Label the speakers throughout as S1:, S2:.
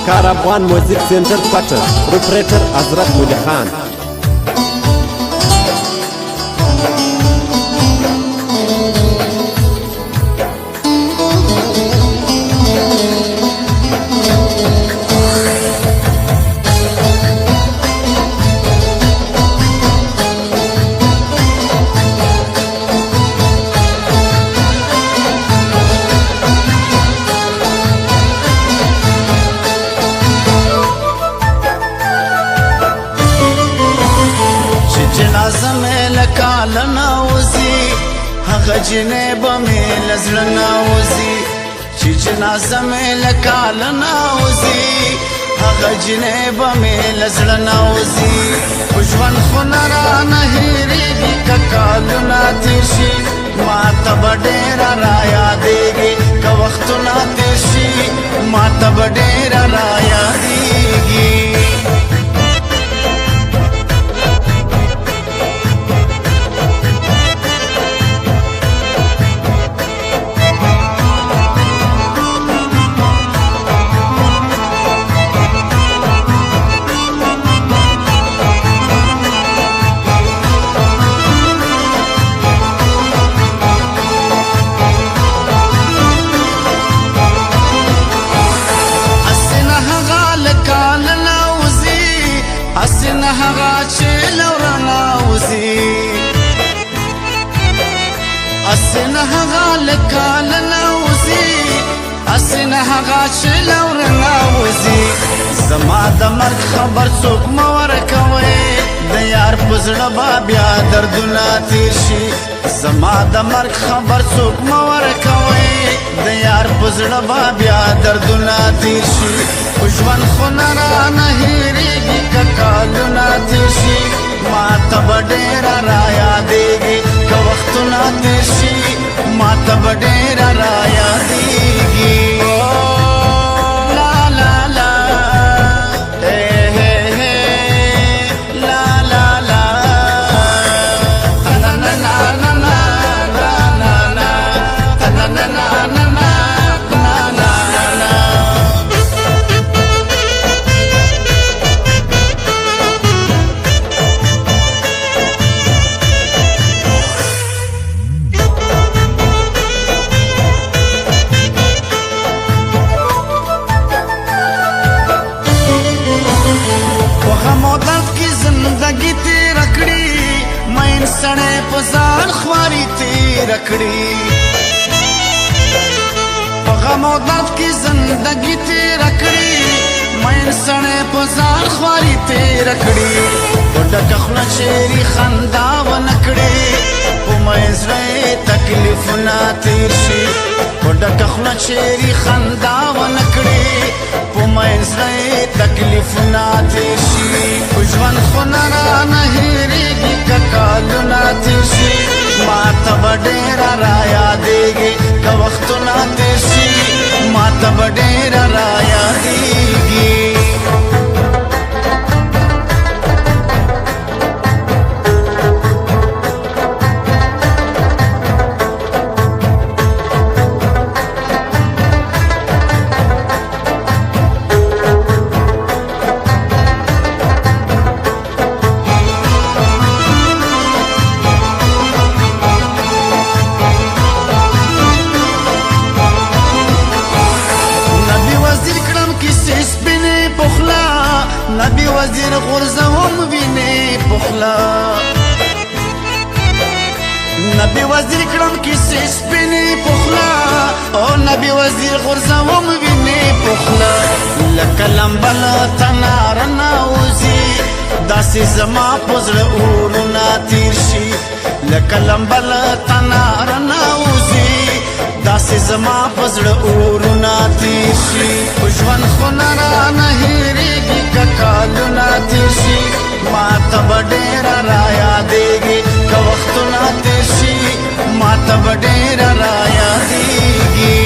S1: پکار افغان موزیک سینټر پټه پروپریټر حضرت ولي خان.
S2: جنازه مې لکاله ناوځي هغه جنیبه مې له زړه ناوځي چې جنازه مې لکاله ناوځي هغه جنیبه مې له زړه ناوځي خو ژوند خو نه رانه هېرېږي که کالونه تېر شي ما ته به ډېره رایادېږي که وختونه تېر شي ما ته به ډېره رایادېږي. اسنه هغه چې لوره ناوځي اسنه هغه لکاله ناوځي اسنه هغه چې لوره ناوځي زما د مرګ خبر څوک مه ورکوئ د یار په زړه به بیا دردونه تېر شي زما د مرګ خبر څوک مه ورکوئ د یار په زړه به بیا دردونه تېر شي خو ژوند خو نه رانه هېرېږي که کالونه تېر شي ما ته به ډېره رایادېږي که وختونه تېر شي ما ته به ډېره رایادېږي. زندگی تیر کړي مین سړی په ځان خواري تیر کړي په غم او درد کې زندگی تیر کړي مین سړی په ځان خواري تیر کړي په ډکه خوله چیرې خندا ونه کړي په مین زړه تکلیفونه تیر شي په ډکه خوله چیرې خندا ونه کړي په مین زړه تکلیفونه تیر شي خو ژوند خو نه رانه هېرېږي که کالونه تېر شي ما ته به ډېره رایادېږي که وختونه تېر شي ما ته به ډېره رایادېږي. نبی وزیر غرزوم ویني پخلا نبی وزیر کړم کیسې سپینې پخلا او نبی وزیر غرزوم ویني پخلا لکه لمبه له تناره ناوځي داسې زما په زړه اورونه تېر شي لکه لمبه له تناره ناوځي داسې زما په زړه اورونه تېر شي خو ژوند خو نه رانه هېرېږي که کالونه تېر شي ما ته به ډېره رایادېږي که وختونه تېر شي ما ته به ډېره رایادېږي.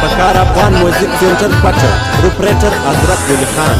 S1: پکار افغان موزیک سینټر پټه پروپریټر حضرت ولي خان.